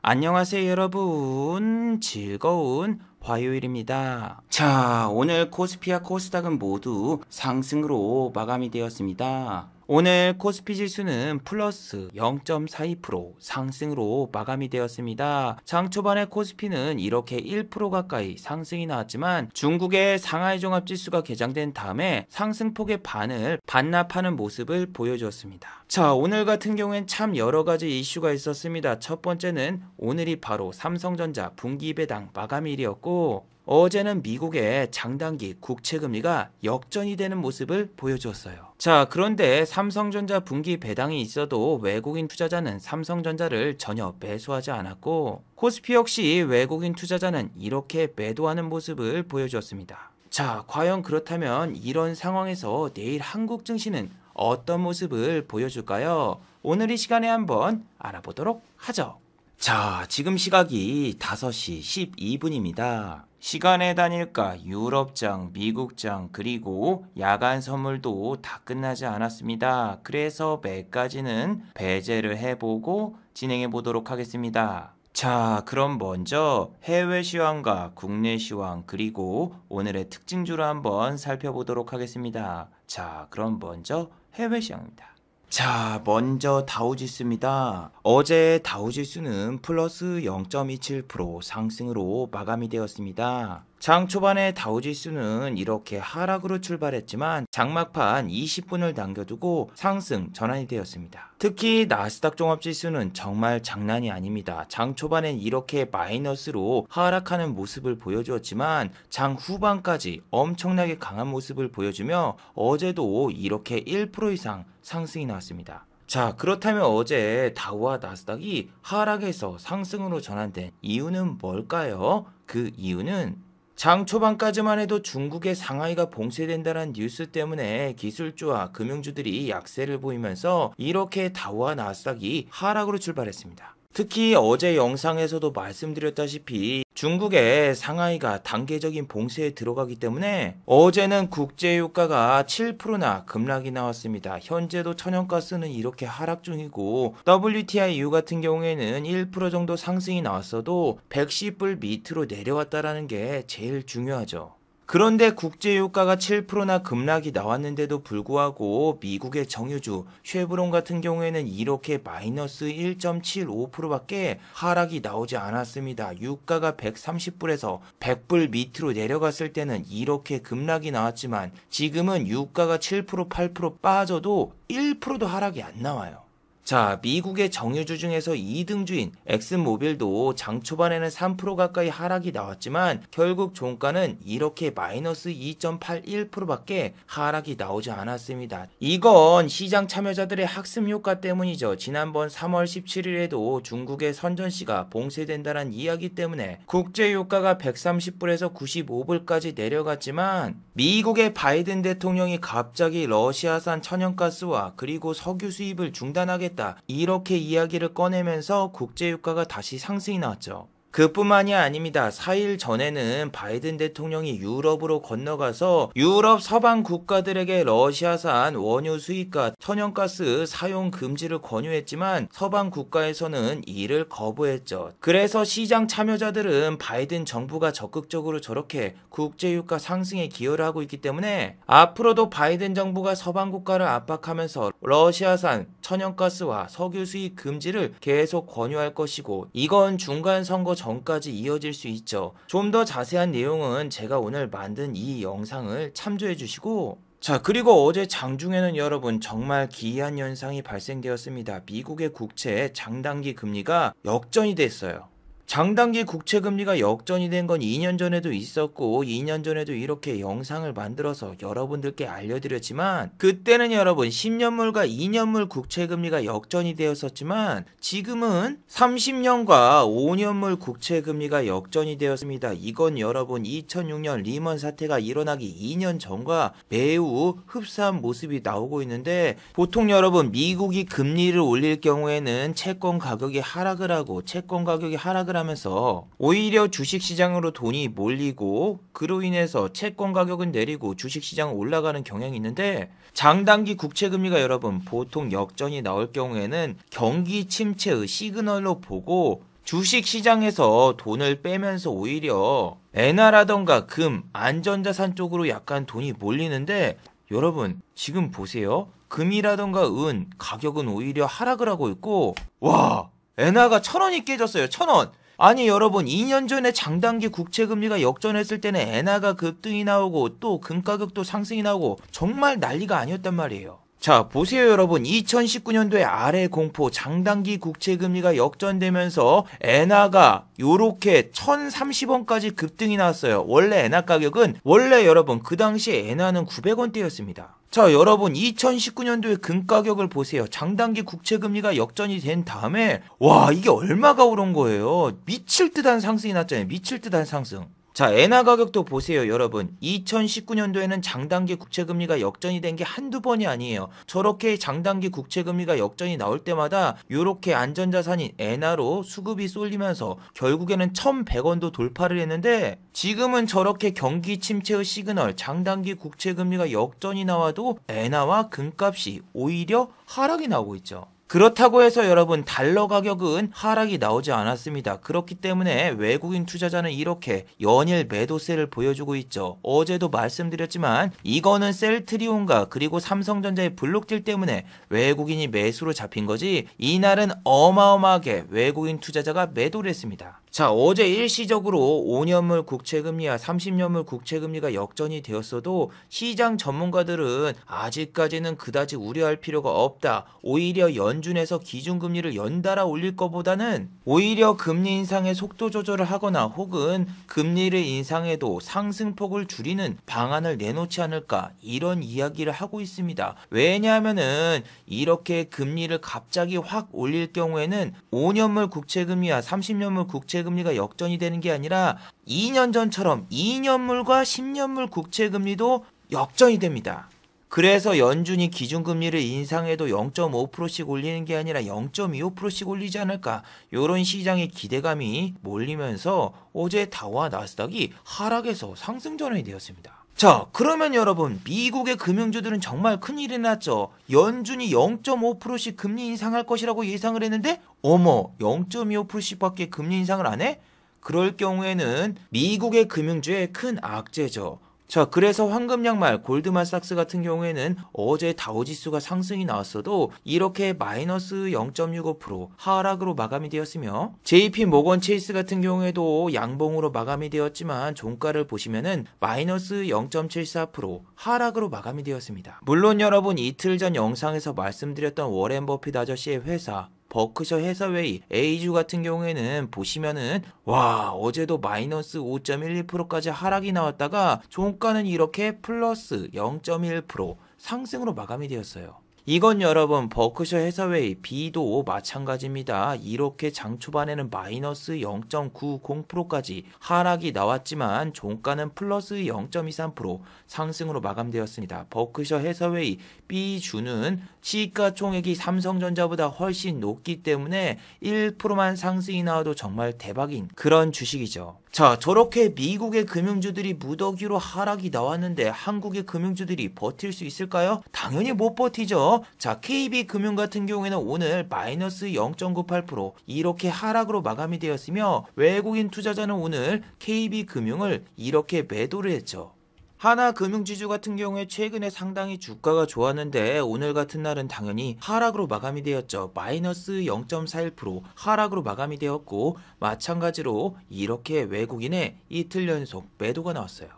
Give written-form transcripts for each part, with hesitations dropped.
안녕하세요 여러분, 즐거운 화요일입니다. 자, 오늘 코스피와 코스닥은 모두 상승으로 마감이 되었습니다. 오늘 코스피 지수는 플러스 0.42% 상승으로 마감이 되었습니다. 장 초반에 코스피는 이렇게 1% 가까이 상승이 나왔지만 중국의 상하이 종합지수가 개장된 다음에 상승폭의 반을 반납하는 모습을 보여주었습니다. 자, 오늘 같은 경우엔 참 여러가지 이슈가 있었습니다. 첫 번째는 오늘이 바로 삼성전자 분기 배당 마감일이었고, 어제는 미국의 장단기 국채금리가 역전이 되는 모습을 보여주었어요. 자, 그런데 삼성전자 분기 배당이 있어도 외국인 투자자는 삼성전자를 전혀 매수하지 않았고, 코스피 역시 외국인 투자자는 이렇게 매도하는 모습을 보여주었습니다. 자, 과연 그렇다면 이런 상황에서 내일 한국 증시는 어떤 모습을 보여줄까요? 오늘 이 시간에 한번 알아보도록 하죠. 자, 지금 시각이 5시 12분입니다. 시간의 단일가, 유럽장, 미국장, 그리고 야간 선물도 다 끝나지 않았습니다. 그래서 매까지는 배제를 해보고 진행해 보도록 하겠습니다. 자, 그럼 먼저 해외 시황과 국내 시황, 그리고 오늘의 특징주를 한번 살펴보도록 하겠습니다. 자, 그럼 먼저 해외 시황입니다. 자, 먼저 다우지수입니다. 어제 다우지수는 플러스 0.27% 상승으로 마감이 되었습니다. 장 초반에 다우지수는 이렇게 하락으로 출발했지만 장막판 20분을 남겨두고 상승 전환이 되었습니다. 특히 나스닥 종합지수는 정말 장난이 아닙니다. 장 초반엔 이렇게 마이너스로 하락하는 모습을 보여주었지만 장 후반까지 엄청나게 강한 모습을 보여주며 어제도 이렇게 1% 이상 상승이 나왔습니다. 자, 그렇다면 어제 다우와 나스닥이 하락에서 상승으로 전환된 이유는 뭘까요? 그 이유는 장 초반까지만 해도 중국의 상하이가 봉쇄된다는 뉴스 때문에 기술주와 금융주들이 약세를 보이면서 이렇게 다우와 나스닥이 하락으로 출발했습니다. 특히 어제 영상에서도 말씀드렸다시피 중국의 상하이가 단계적인 봉쇄에 들어가기 때문에 어제는 국제유가가 7%나 급락이 나왔습니다. 현재도 천연가스는 이렇게 하락 중이고 WTI-유 같은 경우에는 1% 정도 상승이 나왔어도 110불 밑으로 내려왔다는 게 제일 중요하죠. 그런데 국제유가가 7%나 급락이 나왔는데도 불구하고 미국의 정유주 쉐브론 같은 경우에는 이렇게 마이너스 1.75%밖에 하락이 나오지 않았습니다. 유가가 130불에서 100불 밑으로 내려갔을 때는 이렇게 급락이 나왔지만 지금은 유가가 7%, 8% 빠져도 1%도 하락이 안 나와요. 자, 미국의 정유주 중에서 2등주인 엑슨모빌도 장 초반에는 3% 가까이 하락이 나왔지만 결국 종가는 이렇게 마이너스 2.81%밖에 하락이 나오지 않았습니다. 이건 시장 참여자들의 학습 효과 때문이죠. 지난번 3월 17일에도 중국의 선전시가 봉쇄된다는 이야기 때문에 국제유가가 130불에서 95불까지 내려갔지만 미국의 바이든 대통령이 갑자기 러시아산 천연가스와 그리고 석유 수입을 중단하겠다 이렇게 이야기를 꺼내면서 국제유가가 다시 상승이 나왔죠. 그뿐만이 아닙니다. 4일 전에는 바이든 대통령이 유럽으로 건너가서 유럽 서방 국가들에게 러시아산 원유 수입과 천연가스 사용 금지를 권유했지만 서방 국가에서는 이를 거부했죠. 그래서 시장 참여자들은 바이든 정부가 적극적으로 저렇게 국제유가 상승에 기여를 하고 있기 때문에 앞으로도 바이든 정부가 서방 국가를 압박하면서 러시아산 천연가스와 석유 수입 금지를 계속 권유할 것이고 이건 중간 선거 전까지 이어질 수 있죠. 좀 더 자세한 내용은 제가 오늘 만든 이 영상을 참조해 주시고, 자, 그리고 어제 장중에는 여러분 정말 기이한 현상이 발생되었습니다. 미국의 국채 장단기 금리가 역전이 됐어요. 장단기 국채 금리가 역전이 된 건 2년 전에도 있었고 2년 전에도 이렇게 영상을 만들어서 여러분들께 알려드렸지만 그때는 여러분 10년물과 2년물 국채 금리가 역전이 되었었지만 지금은 30년과 5년물 국채 금리가 역전이 되었습니다. 이건 여러분 2006년 리먼 사태가 일어나기 2년 전과 매우 흡사한 모습이 나오고 있는데 보통 여러분 미국이 금리를 올릴 경우에는 채권 가격이 하락을 하고 채권 가격이 하락을 하면서 오히려 주식시장으로 돈이 몰리고 그로 인해서 채권 가격은 내리고 주식시장은 올라가는 경향이 있는데 장단기 국채금리가 여러분 보통 역전이 나올 경우에는 경기 침체의 시그널로 보고 주식시장에서 돈을 빼면서 오히려 엔화라던가 금, 안전자산 쪽으로 약간 돈이 몰리는데 여러분 지금 보세요. 금이라던가 은 가격은 오히려 하락을 하고 있고 와 엔화가 1,000원이 깨졌어요. 1,000원. 아니 여러분 2년 전에 장단기 국채금리가 역전했을 때는 엔화가 급등이 나오고 또 금 가격도 상승이 나오고 정말 난리가 아니었단 말이에요. 자 보세요 여러분 2019년도에 아래 공포 장단기 국채금리가 역전되면서 엔화가 요렇게 1,030원까지 급등이 나왔어요. 원래 엔화 가격은 여러분 그 당시에 엔화는 900원대였습니다. 자 여러분 2019년도에 금 가격을 보세요. 장단기 국채금리가 역전이 된 다음에 와 이게 얼마가 오른 거예요. 미칠 듯한 상승이 났잖아요. 미칠 듯한 상승. 자 엔화 가격도 보세요 여러분 2019년도에는 장단기 국채금리가 역전이 된 게 한두 번이 아니에요. 저렇게 장단기 국채금리가 역전이 나올 때마다 요렇게 안전자산인 엔화로 수급이 쏠리면서 결국에는 1,100원도 돌파를 했는데 지금은 저렇게 경기 침체의 시그널 장단기 국채금리가 역전이 나와도 엔화와 금값이 오히려 하락이 나오고 있죠. 그렇다고 해서 여러분 달러 가격은 하락이 나오지 않았습니다. 그렇기 때문에 외국인 투자자는 이렇게 연일 매도세를 보여주고 있죠. 어제도 말씀드렸지만 이거는 셀트리온과 그리고 삼성전자의 블록딜 때문에 외국인이 매수로 잡힌 거지 이날은 어마어마하게 외국인 투자자가 매도를 했습니다. 자 어제 일시적으로 5년물 국채금리와 30년물 국채금리가 역전이 되었어도 시장 전문가들은 아직까지는 그다지 우려할 필요가 없다. 오히려 연준에서 기준금리를 연달아 올릴 것보다는 오히려 금리 인상의 속도 조절을 하거나 혹은 금리를 인상해도 상승폭을 줄이는 방안을 내놓지 않을까 이런 이야기를 하고 있습니다. 왜냐하면은 이렇게 금리를 갑자기 확 올릴 경우에는 5년물 국채금리와 30년물 국채금리가 역전이 되는 게 아니라 2년 전처럼 2년물과 10년물 국채금리도 역전이 됩니다. 그래서 연준이 기준금리를 인상해도 0.5%씩 올리는 게 아니라 0.25%씩 올리지 않을까 이런 시장의 기대감이 몰리면서 어제 다우와 나스닥이 하락해서 상승 전환이 되었습니다. 자 그러면 여러분 미국의 금융주들은 정말 큰일이 났죠. 연준이 0.5%씩 금리 인상할 것이라고 예상을 했는데 어머 0.25%씩 밖에 금리 인상을 안 해? 그럴 경우에는 미국의 금융주의 큰 악재죠. 자 그래서 황금양말 골드만삭스 같은 경우에는 어제 다우지수가 상승이 나왔어도 이렇게 마이너스 0.65% 하락으로 마감이 되었으며 JP 모건 체이스 같은 경우에도 양봉으로 마감이 되었지만 종가를 보시면은 마이너스 0.74% 하락으로 마감이 되었습니다. 물론 여러분 이틀 전 영상에서 말씀드렸던 워렌 버핏 아저씨의 회사 버크셔 해서웨이 A주 같은 경우에는 보시면은 와 어제도 마이너스 5.12%까지 하락이 나왔다가 종가는 이렇게 플러스 0.1% 상승으로 마감이 되었어요. 이건 여러분 버크셔 해서웨이 B도 마찬가지입니다. 이렇게 장 초반에는 마이너스 0.90%까지 하락이 나왔지만 종가는 플러스 0.23% 상승으로 마감되었습니다. 버크셔 해서웨이 B주는 시가총액이 삼성전자보다 훨씬 높기 때문에 1%만 상승이 나와도 정말 대박인 그런 주식이죠. 자 저렇게 미국의 금융주들이 무더기로 하락이 나왔는데 한국의 금융주들이 버틸 수 있을까요? 당연히 못 버티죠. 자 KB금융 같은 경우에는 오늘 마이너스 0.98% 이렇게 하락으로 마감이 되었으며 외국인 투자자는 오늘 KB금융을 이렇게 매도를 했죠. 하나금융지주 같은 경우에 최근에 상당히 주가가 좋았는데 오늘 같은 날은 당연히 하락으로 마감이 되었죠. 마이너스 0.41% 하락으로 마감이 되었고 마찬가지로 이렇게 외국인의 이틀 연속 매도가 나왔어요.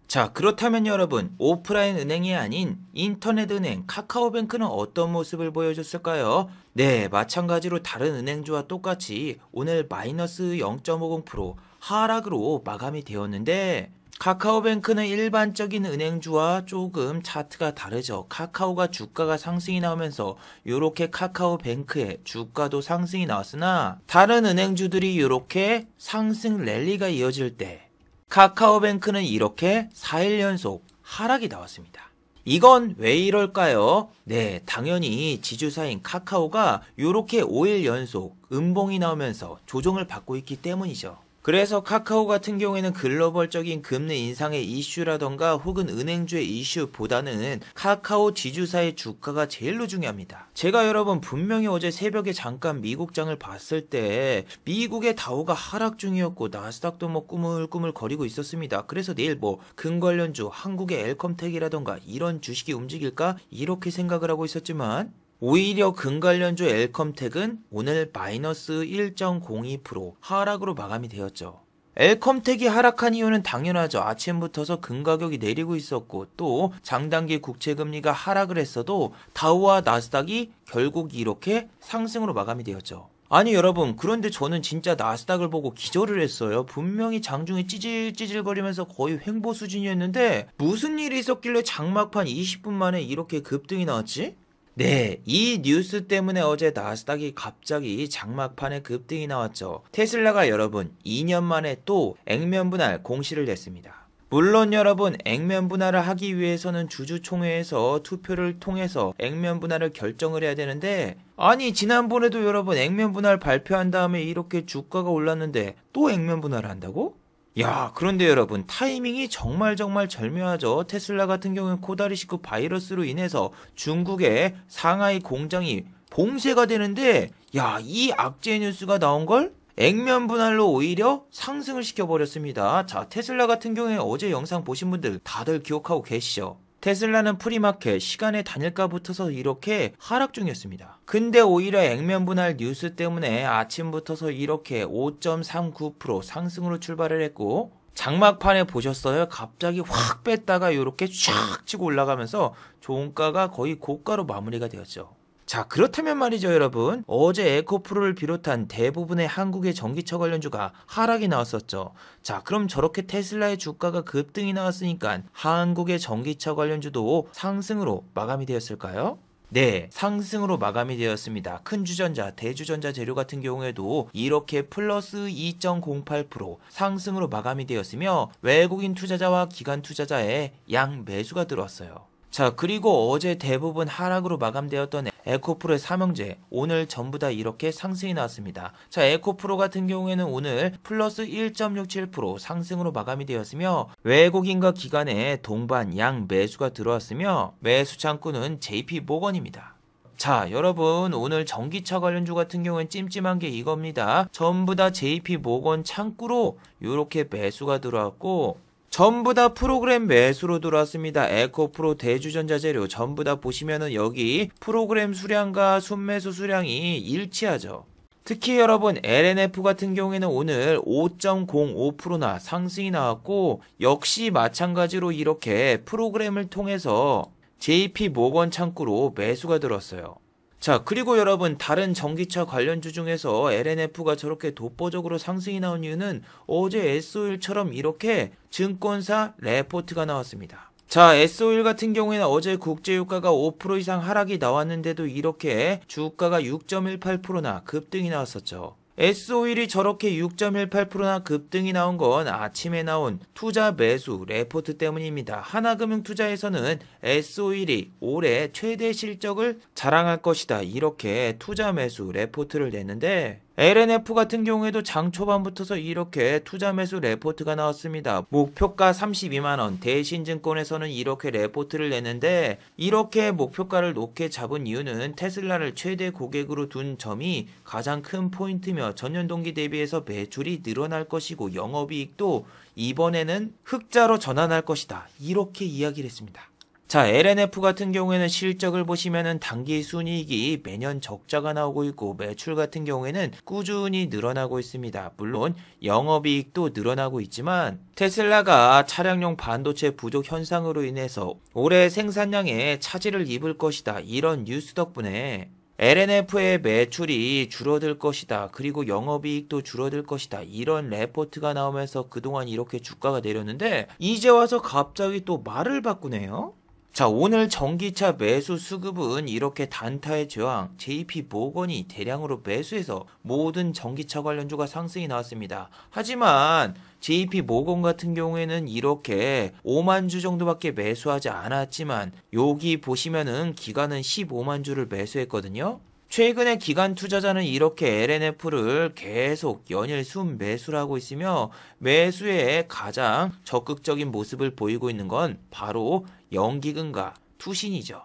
자 그렇다면 여러분 오프라인 은행이 아닌 인터넷 은행 카카오뱅크는 어떤 모습을 보여줬을까요? 네 마찬가지로 다른 은행주와 똑같이 오늘 마이너스 0.50% 하락으로 마감이 되었는데 카카오뱅크는 일반적인 은행주와 조금 차트가 다르죠. 카카오가 주가가 상승이 나오면서 이렇게 카카오뱅크의 주가도 상승이 나왔으나 다른 은행주들이 이렇게 상승 랠리가 이어질 때 카카오뱅크는 이렇게 4일 연속 하락이 나왔습니다. 이건 왜 이럴까요? 네, 당연히 지주사인 카카오가 이렇게 5일 연속 음봉이 나오면서 조정을 받고 있기 때문이죠. 그래서 카카오 같은 경우에는 글로벌적인 금리 인상의 이슈라던가 혹은 은행주의 이슈보다는 카카오 지주사의 주가가 제일로 중요합니다. 제가 여러분 분명히 어제 새벽에 잠깐 미국장을 봤을 때 미국의 다우가 하락 중이었고 나스닥도 뭐 꾸물꾸물 거리고 있었습니다. 그래서 내일 뭐 금 관련주 한국의 엘컴텍이라던가 이런 주식이 움직일까 이렇게 생각을 하고 있었지만 오히려 금 관련주 엘컴텍은 오늘 마이너스 1.02% 하락으로 마감이 되었죠. 엘컴텍이 하락한 이유는 당연하죠. 아침부터서 금 가격이 내리고 있었고 또 장단기 국채금리가 하락을 했어도 다우와 나스닥이 결국 이렇게 상승으로 마감이 되었죠. 아니 여러분, 그런데 저는 진짜 나스닥을 보고 기절을 했어요. 분명히 장중에 찌질찌질거리면서 거의 횡보 수준이었는데 무슨 일이 있었길래 장막판 20분 만에 이렇게 급등이 나왔지? 네, 이 뉴스 때문에 어제 나스닥이 갑자기 장막판에 급등이 나왔죠. 테슬라가 여러분 2년 만에 또 액면 분할 공시를 냈습니다. 물론 여러분 액면 분할을 하기 위해서는 주주총회에서 투표를 통해서 액면 분할을 결정을 해야 되는데 아니 지난번에도 여러분 액면 분할 발표한 다음에 이렇게 주가가 올랐는데 또 액면 분할을 한다고? 야, 그런데 여러분 타이밍이 정말 절묘하죠. 테슬라 같은 경우는 코다리19 바이러스로 인해서 중국의 상하이 공장이 봉쇄가 되는데 야, 이 악재 뉴스가 나온걸? 액면 분할로 오히려 상승을 시켜버렸습니다. 자, 테슬라 같은 경우에 어제 영상 보신 분들 다들 기억하고 계시죠? 테슬라는 프리마켓 시간에 단일가 붙어서 이렇게 하락 중이었습니다. 근데 오히려 액면 분할 뉴스 때문에 아침부터서 이렇게 5.39% 상승으로 출발을 했고 장막판에 보셨어요? 갑자기 확 뺐다가 이렇게 쫙 치고 올라가면서 종가가 거의 고가로 마무리가 되었죠. 자, 그렇다면 말이죠 여러분, 어제 에코프로를 비롯한 대부분의 한국의 전기차 관련주가 하락이 나왔었죠. 자, 그럼 저렇게 테슬라의 주가가 급등이 나왔으니까 한국의 전기차 관련주도 상승으로 마감이 되었을까요? 네, 상승으로 마감이 되었습니다. 큰 주전자, 대주전자 재료 같은 경우에도 이렇게 플러스 2.08% 상승으로 마감이 되었으며 외국인 투자자와 기관 투자자의 양 매수가 들어왔어요. 자, 그리고 어제 대부분 하락으로 마감되었던 에코프로의 삼형제 오늘 전부 다 이렇게 상승이 나왔습니다. 자, 에코프로 같은 경우에는 오늘 플러스 1.67% 상승으로 마감이 되었으며 외국인과 기관의 동반 양 매수가 들어왔으며 매수 창구는 JP모건입니다. 자, 여러분 오늘 전기차 관련주 같은 경우엔 찜찜한 게 이겁니다. 전부 다 JP모건 창구로 이렇게 매수가 들어왔고 전부 다 프로그램 매수로 들어왔습니다. 에코프로 대주전자재료 전부 다 보시면은 여기 프로그램 수량과 순매수 수량이 일치하죠. 특히 여러분 LNF 같은 경우에는 오늘 5.05%나 상승이 나왔고 역시 마찬가지로 이렇게 프로그램을 통해서 JP모건 창구로 매수가 들었어요. 자, 그리고 여러분 다른 전기차 관련주 중에서 LNF가 저렇게 독보적으로 상승이 나온 이유는 어제 S-오일처럼 이렇게 증권사 레포트가 나왔습니다. 자, S-오일 같은 경우에는 어제 국제유가가 5% 이상 하락이 나왔는데도 이렇게 주가가 6.18%나 급등이 나왔었죠. S-오일이 저렇게 6.18%나 급등이 나온 건 아침에 나온 투자 매수 레포트 때문입니다. 하나금융투자에서는 S-오일이 올해 최대 실적을 자랑할 것이다 이렇게 투자 매수 레포트를 냈는데 LNF 같은 경우에도 장 초반부터서 이렇게 투자 매수 레포트가 나왔습니다. 목표가 32만원, 대신증권에서는 이렇게 레포트를 냈는데 이렇게 목표가를 높게 잡은 이유는 테슬라를 최대 고객으로 둔 점이 가장 큰 포인트며 전년 동기 대비해서 매출이 늘어날 것이고 영업이익도 이번에는 흑자로 전환할 것이다 이렇게 이야기를 했습니다. 자, LNF 같은 경우에는 실적을 보시면은 당기 순이익이 매년 적자가 나오고 있고 매출 같은 경우에는 꾸준히 늘어나고 있습니다. 물론 영업이익도 늘어나고 있지만 테슬라가 차량용 반도체 부족 현상으로 인해서 올해 생산량에 차질을 입을 것이다 이런 뉴스 덕분에 LNF의 매출이 줄어들 것이다. 그리고 영업이익도 줄어들 것이다. 이런 레포트가 나오면서 그동안 이렇게 주가가 내렸는데 이제 와서 갑자기 또 말을 바꾸네요. 자, 오늘 전기차 매수 수급은 이렇게 단타의 저항 JP모건이 대량으로 매수해서 모든 전기차 관련주가 상승이 나왔습니다. 하지만 JP모건 같은 경우에는 이렇게 5만 주 정도밖에 매수하지 않았지만 여기 보시면은 기관은 15만 주를 매수했거든요. 최근에 기관 투자자는 이렇게 LNF를 계속 연일 순매수를 하고 있으며 매수에 가장 적극적인 모습을 보이고 있는 건 바로 연기금과 투신이죠.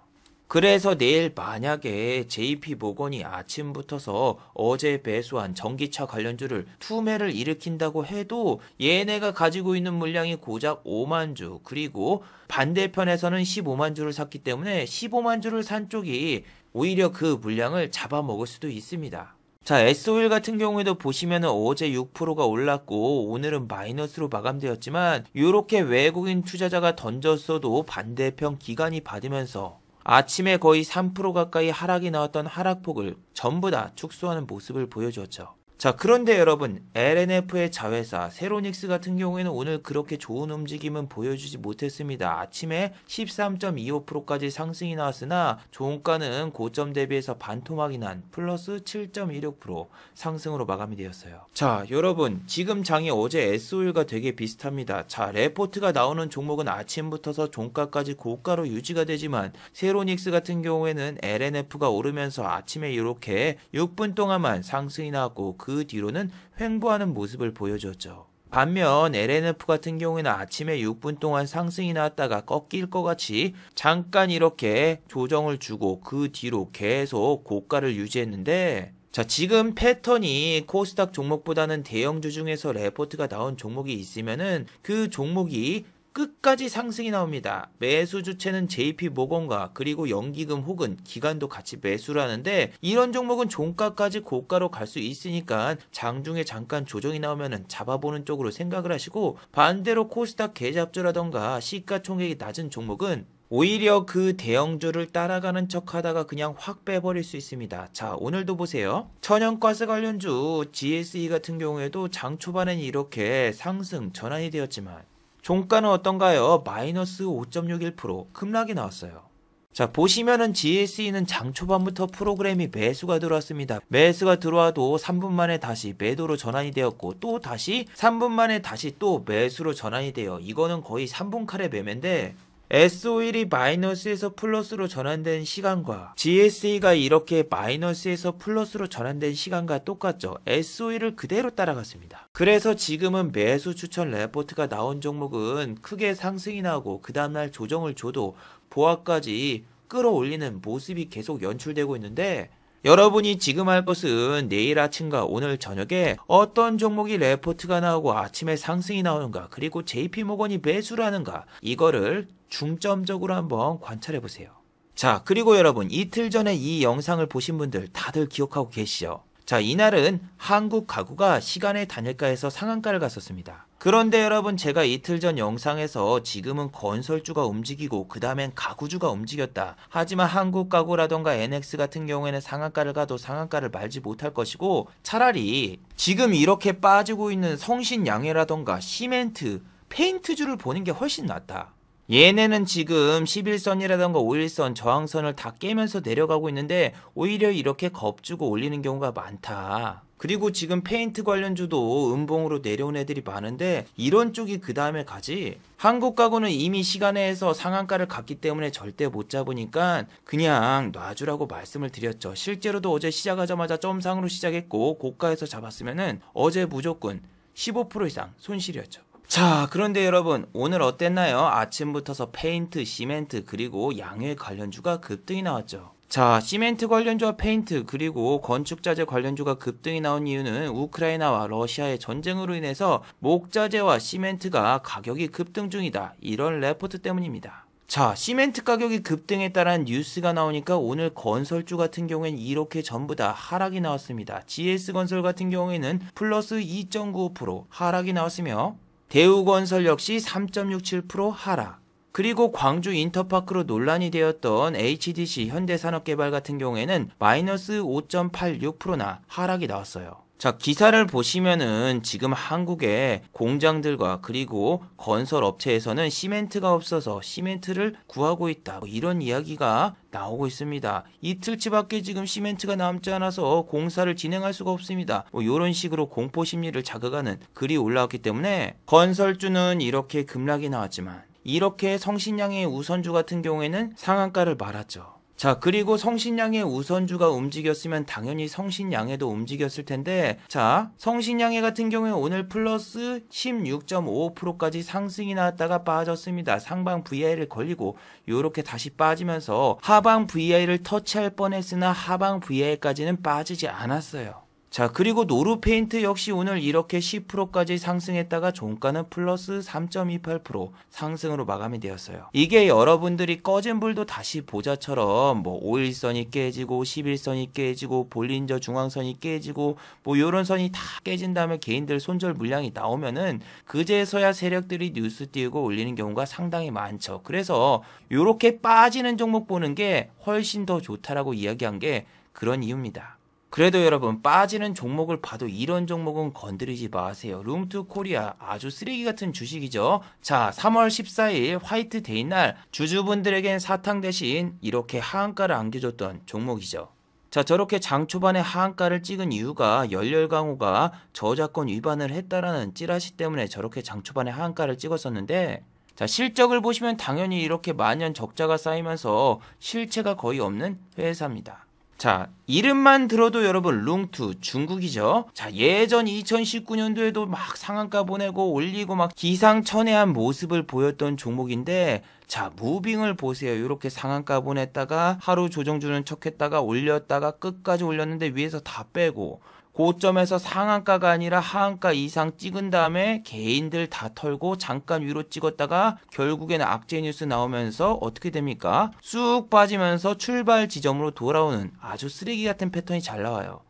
그래서 내일 만약에 JP모건이 아침부터서 어제 매수한 전기차 관련주를 투매를 일으킨다고 해도 얘네가 가지고 있는 물량이 고작 5만 주, 그리고 반대편에서는 15만 주를 샀기 때문에 15만 주를 산 쪽이 오히려 그 물량을 잡아먹을 수도 있습니다. 자, S-오일 같은 경우에도 보시면은 어제 6%가 올랐고 오늘은 마이너스로 마감되었지만 이렇게 외국인 투자자가 던졌어도 반대편 기관이 받으면서 아침에 거의 3% 가까이 하락이 나왔던 하락폭을 전부 다 축소하는 모습을 보여주었죠. 자, 그런데 여러분, LNF의 자회사 세로닉스 같은 경우에는 오늘 그렇게 좋은 움직임은 보여주지 못했습니다. 아침에 13.25%까지 상승이 나왔으나 종가는 고점 대비해서 반토막이 난 플러스 7.16% 상승으로 마감이 되었어요. 자, 여러분, 지금 장이 어제 S-오일과 되게 비슷합니다. 자, 레포트가 나오는 종목은 아침부터서 종가까지 고가로 유지가 되지만 세로닉스 같은 경우에는 LNF가 오르면서 아침에 이렇게 6분 동안만 상승이 나왔고 그 뒤로는 횡보하는 모습을 보여줬죠. 반면 LNF 같은 경우에는 아침에 6분 동안 상승이 나왔다가 꺾일 것 같이 잠깐 이렇게 조정을 주고 그 뒤로 계속 고가를 유지했는데, 자, 지금 패턴이 코스닥 종목보다는 대형주 중에서 레포트가 나온 종목이 있으면은 그 종목이 끝까지 상승이 나옵니다. 매수 주체는 JP모건과 그리고 연기금 혹은 기관도 같이 매수를 하는데 이런 종목은 종가까지 고가로 갈 수 있으니까 장중에 잠깐 조정이 나오면 잡아보는 쪽으로 생각을 하시고, 반대로 코스닥 개잡주라던가 시가총액이 낮은 종목은 오히려 그 대형주를 따라가는 척 하다가 그냥 확 빼버릴 수 있습니다. 자, 오늘도 보세요. 천연가스 관련주 GSE 같은 경우에도 장 초반엔 이렇게 상승 전환이 되었지만 종가는 어떤가요? 마이너스 5.61% 급락이 나왔어요. 자, 보시면은 GSE는 장 초반부터 프로그램이 매수가 들어왔습니다. 매수가 들어와도 3분 만에 다시 매도로 전환이 되었고 또 다시 3분 만에 다시 또 매수로 전환이 돼요. 이거는 거의 3분 칼의 매매인데 S-오일이 마이너스에서 플러스로 전환된 시간과 GSE가 이렇게 마이너스에서 플러스로 전환된 시간과 똑같죠. S-오일을 그대로 따라갔습니다. 그래서 지금은 매수 추천 레포트가 나온 종목은 크게 상승이 나오고 그 다음날 조정을 줘도 보합까지 끌어올리는 모습이 계속 연출되고 있는데, 여러분이 지금 할 것은 내일 아침과 오늘 저녁에 어떤 종목이 레포트가 나오고 아침에 상승이 나오는가, 그리고 JP모건이 매수를 하는가, 이거를 중점적으로 한번 관찰해 보세요. 자, 그리고 여러분, 이틀 전에 이 영상을 보신 분들 다들 기억하고 계시죠? 자, 이날은 한국 가구가 시간의 단일가에서 상한가를 갔었습니다. 그런데 여러분, 제가 이틀 전 영상에서 지금은 건설주가 움직이고 그 다음엔 가구주가 움직였다. 하지만 한국 가구라던가 NX 같은 경우에는 상한가를 가도 상한가를 말지 못할 것이고, 차라리 지금 이렇게 빠지고 있는 성신양해라던가 시멘트, 페인트주를 보는 게 훨씬 낫다. 얘네는 지금 11선이라던가 5일선 저항선을 다 깨면서 내려가고 있는데 오히려 이렇게 겁주고 올리는 경우가 많다. 그리고 지금 페인트 관련주도 음봉으로 내려온 애들이 많은데 이런 쪽이 그 다음에 가지. 한국 가구는 이미 시간에서 상한가를 갔기 때문에 절대 못 잡으니까 그냥 놔주라고 말씀을 드렸죠. 실제로도 어제 시작하자마자 점상으로 시작했고 고가에서 잡았으면은 어제 무조건 15% 이상 손실이었죠. 자, 그런데 여러분, 오늘 어땠나요? 아침부터서 페인트, 시멘트, 그리고 양회 관련주가 급등이 나왔죠. 자, 시멘트 관련주와 페인트, 그리고 건축자재 관련주가 급등이 나온 이유는 우크라이나와 러시아의 전쟁으로 인해서 목자재와 시멘트가 가격이 급등 중이다. 이런 레포트 때문입니다. 자, 시멘트 가격이 급등했다는 뉴스가 나오니까 오늘 건설주 같은 경우에는 이렇게 전부 다 하락이 나왔습니다. GS건설 같은 경우에는 플러스 2.95% 하락이 나왔으며 대우건설 역시 3.67% 하락. 그리고 광주 인터파크로 논란이 되었던 HDC 현대산업개발 같은 경우에는 마이너스 5.86%나 하락이 나왔어요. 자, 기사를 보시면은 지금 한국의 공장들과 그리고 건설업체에서는 시멘트가 없어서 시멘트를 구하고 있다, 이런 이야기가 나오고 있습니다. 이틀치밖에 지금 시멘트가 남지 않아서 공사를 진행할 수가 없습니다. 이런 식으로 공포심리를 자극하는 글이 올라왔기 때문에 건설주는 이렇게 급락이 나왔지만 이렇게 성신양의 우선주 같은 경우에는 상한가를 말았죠. 자, 그리고 성신양의 우선주가 움직였으면 당연히 성신양해도 움직였을 텐데, 자, 성신양해 같은 경우에 오늘 플러스 16.55%까지 상승이 나왔다가 빠졌습니다. 상방 VI를 걸리고 요렇게 다시 빠지면서 하방 VI를 터치할 뻔했으나 하방 VI까지는 빠지지 않았어요. 자, 그리고 노루페인트 역시 오늘 이렇게 10%까지 상승했다가 종가는 플러스 3.28% 상승으로 마감이 되었어요. 이게 여러분들이 꺼진 불도 다시 보자처럼 뭐 5일선이 깨지고 11선이 깨지고 볼린저 중앙선이 깨지고 뭐 요런 선이 다 깨진 다음에 개인들 손절 물량이 나오면은 그제서야 세력들이 뉴스 띄우고 올리는 경우가 상당히 많죠. 그래서 요렇게 빠지는 종목 보는 게 훨씬 더 좋다라고 이야기한 게 그런 이유입니다. 그래도 여러분, 빠지는 종목을 봐도 이런 종목은 건드리지 마세요. 룸투코리아 아주 쓰레기 같은 주식이죠. 자, 3월 14일 화이트데이 날 주주분들에겐 사탕 대신 이렇게 하한가를 안겨줬던 종목이죠. 자, 저렇게 장 초반에 하한가를 찍은 이유가 열렬강호가 저작권 위반을 했다라는 찌라시 때문에 저렇게 장 초반에 하한가를 찍었었는데, 자, 실적을 보시면 당연히 이렇게 만년 적자가 쌓이면서 실체가 거의 없는 회사입니다. 자, 이름만 들어도 여러분 룽투 중국이죠. 자, 예전 2019년도에도 막 상한가 보내고 올리고 막 기상천외한 모습을 보였던 종목인데, 자, 무빙을 보세요. 이렇게 상한가 보냈다가 하루 조정 주는 척했다가 올렸다가 끝까지 올렸는데 위에서 다 빼고 고점에서 상한가가 아니라 하한가 이상 찍은 다음에 개인들 다 털고 잠깐 위로 찍었다가 결국에는 악재 뉴스 나오면서 어떻게 됩니까? 쑥 빠지면서 출발 지점으로 돌아오는 아주 쓰레기 같은 패턴이 잘 나와요.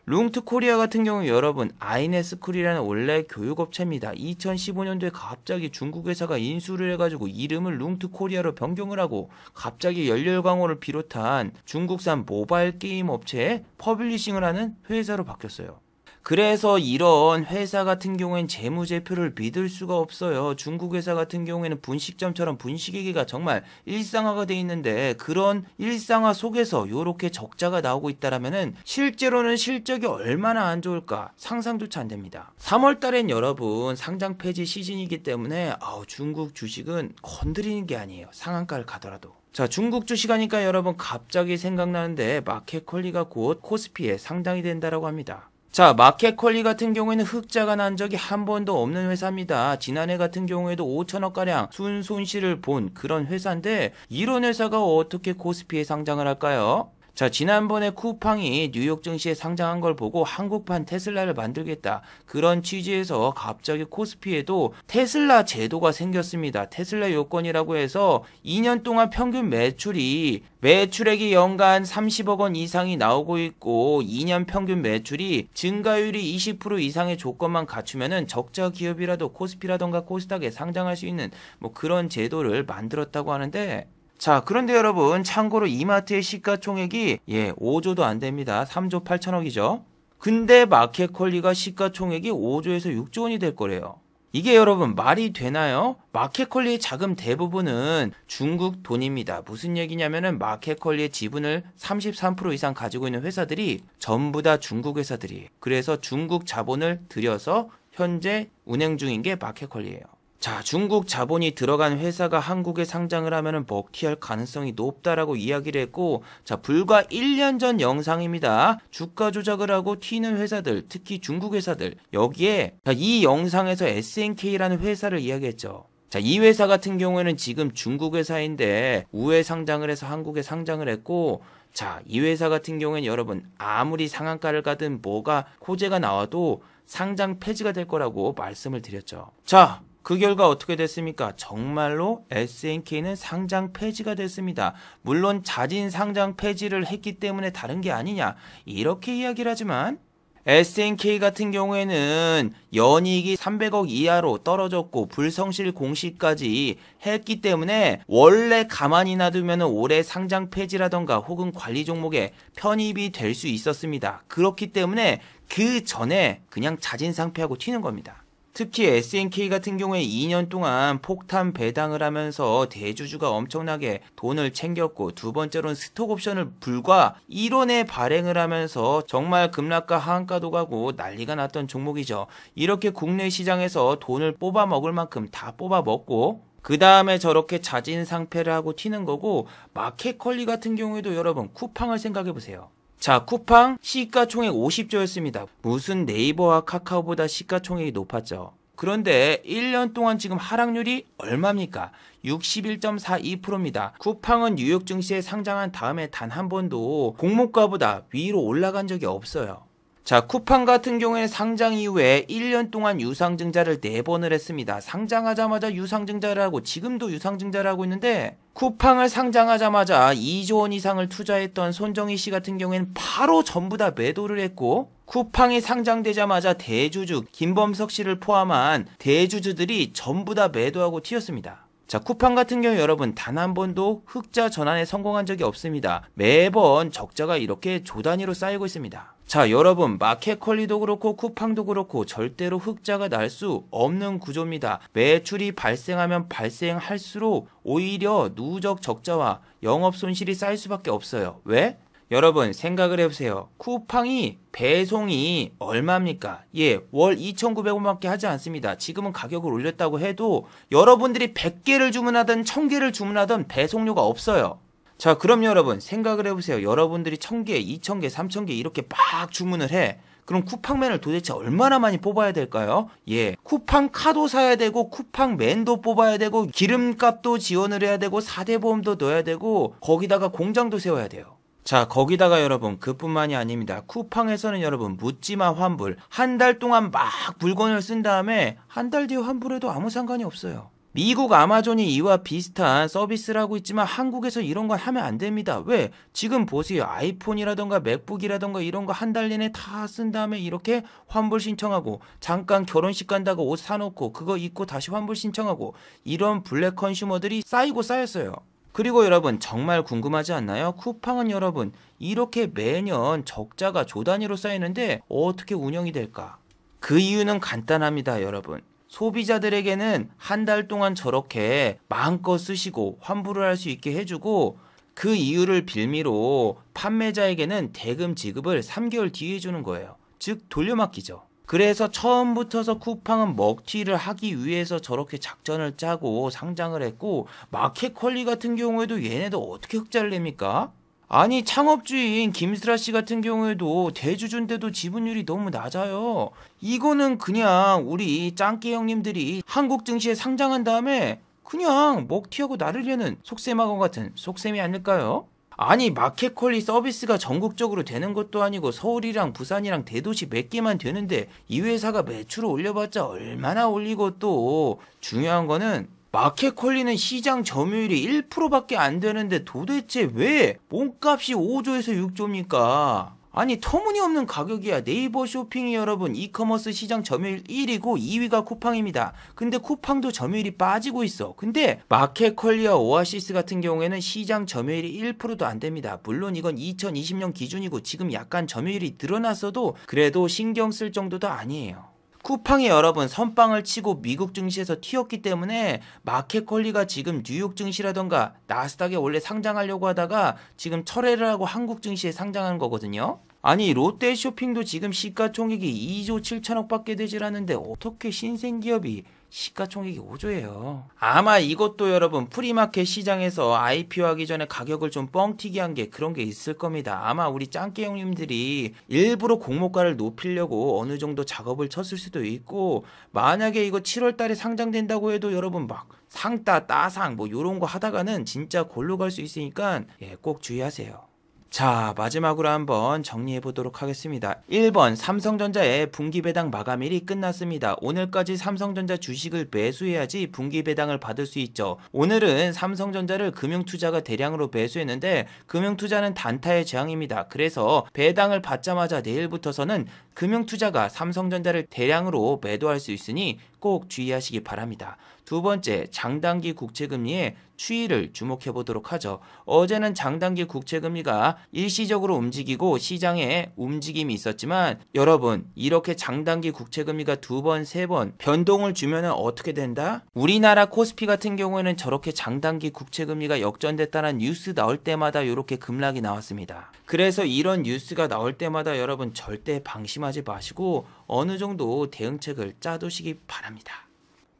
룽투코리아 같은 경우 여러분 아이네스쿨이라는 원래 교육업체입니다. 2015년도에 갑자기 중국 회사가 인수를 해가지고 이름을 룽투코리아로 변경을 하고 갑자기 열렬광호를 비롯한 중국산 모바일 게임 업체에 퍼블리싱을 하는 회사로 바뀌었어요. 그래서 이런 회사 같은 경우엔 재무제표를 믿을 수가 없어요. 중국 회사 같은 경우에는 분식점처럼 분식회계가 정말 일상화가 돼 있는데 그런 일상화 속에서 이렇게 적자가 나오고 있다라면은 실제로는 실적이 얼마나 안 좋을까 상상조차 안 됩니다. 3월 달엔 여러분 상장 폐지 시즌이기 때문에 중국 주식은 건드리는 게 아니에요. 상한가를 가더라도. 자, 중국 주식 하니까 여러분 갑자기 생각나는데 마켓컬리가 곧 코스피에 상장이 된다라고 합니다. 자, 마켓컬리 같은 경우에는 흑자가 난 적이 한 번도 없는 회사입니다. 지난해 같은 경우에도 5천억가량 순손실을 본 그런 회사인데 이런 회사가 어떻게 코스피에 상장을 할까요? 자, 지난번에 쿠팡이 뉴욕 증시에 상장한 걸 보고 한국판 테슬라를 만들겠다. 그런 취지에서 갑자기 코스피에도 테슬라 제도가 생겼습니다. 테슬라 요건이라고 해서 2년 동안 평균 매출액이 연간 30억 원 이상이 나오고 있고 2년 평균 매출이 증가율이 20% 이상의 조건만 갖추면은 적자 기업이라도 코스피라던가 코스닥에 상장할 수 있는 뭐 그런 제도를 만들었다고 하는데, 자, 그런데 여러분 참고로 이마트의 시가총액이 5조도 안 됩니다. 3조 8천억이죠. 근데 마켓컬리가 시가총액이 5조에서 6조 원이 될 거래요. 이게 여러분 말이 되나요? 마켓컬리의 자금 대부분은 중국 돈입니다. 무슨 얘기냐면은 마켓컬리의 지분을 33% 이상 가지고 있는 회사들이 전부 다 중국 회사들이에요. 그래서 중국 자본을 들여서 현재 운행 중인 게 마켓컬리예요. 자, 중국 자본이 들어간 회사가 한국에 상장을 하면은 먹튀할 가능성이 높다라고 이야기를 했고, 자, 불과 1년 전 영상입니다. 주가 조작을 하고 튀는 회사들, 특히 중국 회사들, 여기에 이 영상에서 SNK라는 회사를 이야기했죠. 자, 이 회사 같은 경우에는 지금 중국 회사인데 우회 상장을 해서 한국에 상장을 했고, 자, 이 회사 같은 경우에는 여러분 아무리 상한가를 가든 뭐가 호재가 나와도 상장 폐지가 될 거라고 말씀을 드렸죠. 자, 그 결과 어떻게 됐습니까? 정말로 SNK는 상장 폐지가 됐습니다. 물론 자진 상장 폐지를 했기 때문에 다른 게 아니냐 이렇게 이야기를 하지만 SNK 같은 경우에는 연이익이 300억 이하로 떨어졌고 불성실 공시까지 했기 때문에 원래 가만히 놔두면 올해 상장 폐지라던가 혹은 관리 종목에 편입이 될 수 있었습니다. 그렇기 때문에 그 전에 그냥 자진 상폐하고 튀는 겁니다. 특히 SNK 같은 경우에 2년 동안 폭탄 배당을 하면서 대주주가 엄청나게 돈을 챙겼고, 두 번째로는 스톡옵션을 불과 1원에 발행을 하면서 정말 급락과 하한가도 가고 난리가 났던 종목이죠. 이렇게 국내 시장에서 돈을 뽑아 먹을 만큼 다 뽑아 먹고, 그 다음에 저렇게 자진 상패를 하고 튀는 거고, 마켓컬리 같은 경우에도 여러분 쿠팡을 생각해 보세요. 자, 쿠팡 시가총액 50조였습니다. 무슨 네이버와 카카오보다 시가총액이 높았죠. 그런데 1년 동안 지금 하락률이 얼마입니까? 61.42%입니다. 쿠팡은 뉴욕 증시에 상장한 다음에 단 한 번도 공모가보다 위로 올라간 적이 없어요. 자, 쿠팡 같은 경우에는 상장 이후에 1년 동안 유상증자를 4번을 했습니다. 상장하자마자 유상증자를 하고 지금도 유상증자를 하고 있는데, 쿠팡을 상장하자마자 2조 원 이상을 투자했던 손정희 씨 같은 경우에는 바로 전부 다 매도를 했고, 쿠팡이 상장되자마자 대주주 김범석 씨를 포함한 대주주들이 전부 다 매도하고 튀었습니다. 자, 쿠팡 같은 경우 여러분 단 한 번도 흑자 전환에 성공한 적이 없습니다. 매번 적자가 이렇게 조 단위로 쌓이고 있습니다. 자, 여러분 마켓컬리도 그렇고 쿠팡도 그렇고 절대로 흑자가 날 수 없는 구조입니다. 매출이 발생하면 발생할수록 오히려 누적 적자와 영업 손실이 쌓일 수밖에 없어요. 왜? 여러분 생각을 해보세요. 쿠팡이 배송이 얼마입니까? 예, 월 2,900원밖에 하지 않습니다. 지금은 가격을 올렸다고 해도 여러분들이 100개를 주문하든 1000개를 주문하든 배송료가 없어요. 자, 그럼 여러분 생각을 해보세요. 여러분들이 1000개, 2000개, 3000개 이렇게 막 주문을 해. 그럼 쿠팡맨을 도대체 얼마나 많이 뽑아야 될까요? 예, 쿠팡 카도 사야 되고 쿠팡맨도 뽑아야 되고 기름값도 지원을 해야 되고 4대 보험도 넣어야 되고 거기다가 공장도 세워야 돼요. 자, 거기다가 여러분 그뿐만이 아닙니다. 쿠팡에서는 여러분 묻지마 환불, 한 달 동안 막 물건을 쓴 다음에 한 달 뒤에 환불해도 아무 상관이 없어요. 미국 아마존이 이와 비슷한 서비스를 하고 있지만 한국에서 이런 걸 하면 안 됩니다. 왜? 지금 보세요. 아이폰이라던가 맥북이라던가 이런 거 한 달 내내 다 쓴 다음에 이렇게 환불 신청하고, 잠깐 결혼식 간다고 옷 사놓고 그거 입고 다시 환불 신청하고, 이런 블랙 컨슈머들이 쌓이고 쌓였어요. 그리고 여러분 정말 궁금하지 않나요? 쿠팡은 여러분 이렇게 매년 적자가 조 단위로 쌓이는데 어떻게 운영이 될까? 그 이유는 간단합니다, 여러분. 소비자들에게는 한 달 동안 저렇게 마음껏 쓰시고 환불을 할 수 있게 해주고, 그 이유를 빌미로 판매자에게는 대금 지급을 3개월 뒤에 해주는 거예요. 즉 돌려막기죠. 그래서 처음부터서 쿠팡은 먹튀를 하기 위해서 저렇게 작전을 짜고 상장을 했고, 마켓컬리 같은 경우에도 얘네도 어떻게 흑자를 냅니까? 아니, 창업주인 김슬아 씨 같은 경우에도 대주주인데도 지분율이 너무 낮아요. 이거는 그냥 우리 짱깨 형님들이 한국 증시에 상장한 다음에 그냥 먹튀하고 나르려는 속셈하고 같은 속셈이 아닐까요? 아니, 마켓컬리 서비스가 전국적으로 되는 것도 아니고 서울이랑 부산이랑 대도시 몇 개만 되는데 이 회사가 매출을 올려봤자 얼마나 올리고, 또 중요한 거는 마켓컬리는 시장 점유율이 1%밖에 안 되는데 도대체 왜 몸값이 5조에서 6조입니까? 아니, 터무니없는 가격이야. 네이버 쇼핑이 여러분 이커머스 시장 점유율 1위고 2위가 쿠팡입니다. 근데 쿠팡도 점유율이 빠지고 있어. 근데 마켓컬리와 오아시스 같은 경우에는 시장 점유율이 1%도 안 됩니다. 물론 이건 2020년 기준이고 지금 약간 점유율이 늘어났어도 그래도 신경 쓸 정도도 아니에요. 쿠팡이 여러분 선빵을 치고 미국 증시에서 튀었기 때문에 마켓컬리가 지금 뉴욕 증시라던가 나스닥에 원래 상장하려고 하다가 지금 철회를 하고 한국 증시에 상장한 거거든요. 아니, 롯데쇼핑도 지금 시가총액이 2조 7천억 밖에 되질 않는데 어떻게 신생기업이 시가총액이 5조예요. 아마 이것도 여러분 프리마켓 시장에서 IPO하기 전에 가격을 좀 뻥튀기 한 게 그런 게 있을 겁니다. 아마 우리 짱깨 형님들이 일부러 공모가를 높이려고 어느 정도 작업을 쳤을 수도 있고, 만약에 이거 7월 달에 상장된다고 해도 여러분 막 상따 따상 뭐 요런 거 하다가는 진짜 골로 갈 수 있으니까 꼭 주의하세요. 자, 마지막으로 한번 정리해 보도록 하겠습니다. 1번 삼성전자의 분기배당 마감일이 끝났습니다. 오늘까지 삼성전자 주식을 매수해야지 분기배당을 받을 수 있죠. 오늘은 삼성전자를 금융투자가 대량으로 매수했는데 금융투자는 단타의 재앙입니다. 그래서 배당을 받자마자 내일부터서는 금융투자가 삼성전자를 대량으로 매도할 수 있으니 꼭 주의하시기 바랍니다. 두 번째, 장단기 국채금리의 추이를 주목해 보도록 하죠. 어제는 장단기 국채금리가 일시적으로 움직이고 시장에 움직임이 있었지만, 여러분 이렇게 장단기 국채금리가 2번, 3번 변동을 주면 어떻게 된다? 우리나라 코스피 같은 경우에는 저렇게 장단기 국채금리가 역전됐다는 뉴스 나올 때마다 이렇게 급락이 나왔습니다. 그래서 이런 뉴스가 나올 때마다 여러분 절대 방심하지 마시고 어느 정도 대응책을 짜두시기 바랍니다.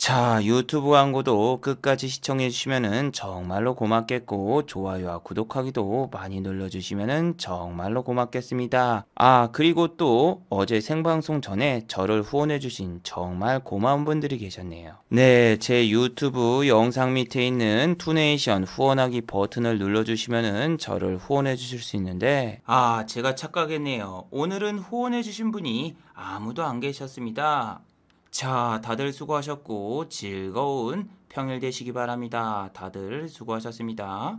자, 유튜브 광고도 끝까지 시청해주시면은 정말로 고맙겠고, 좋아요와 구독하기도 많이 눌러주시면은 정말로 고맙겠습니다. 아, 그리고 또 어제 생방송 전에 저를 후원해주신 정말 고마운 분들이 계셨네요. 네, 제 유튜브 영상 밑에 있는 투네이션 후원하기 버튼을 눌러주시면은 저를 후원해주실 수 있는데, 아, 제가 착각했네요. 오늘은 후원해주신 분이 아무도 안 계셨습니다. 자, 다들 수고하셨고 즐거운 평일 되시기 바랍니다. 다들 수고하셨습니다.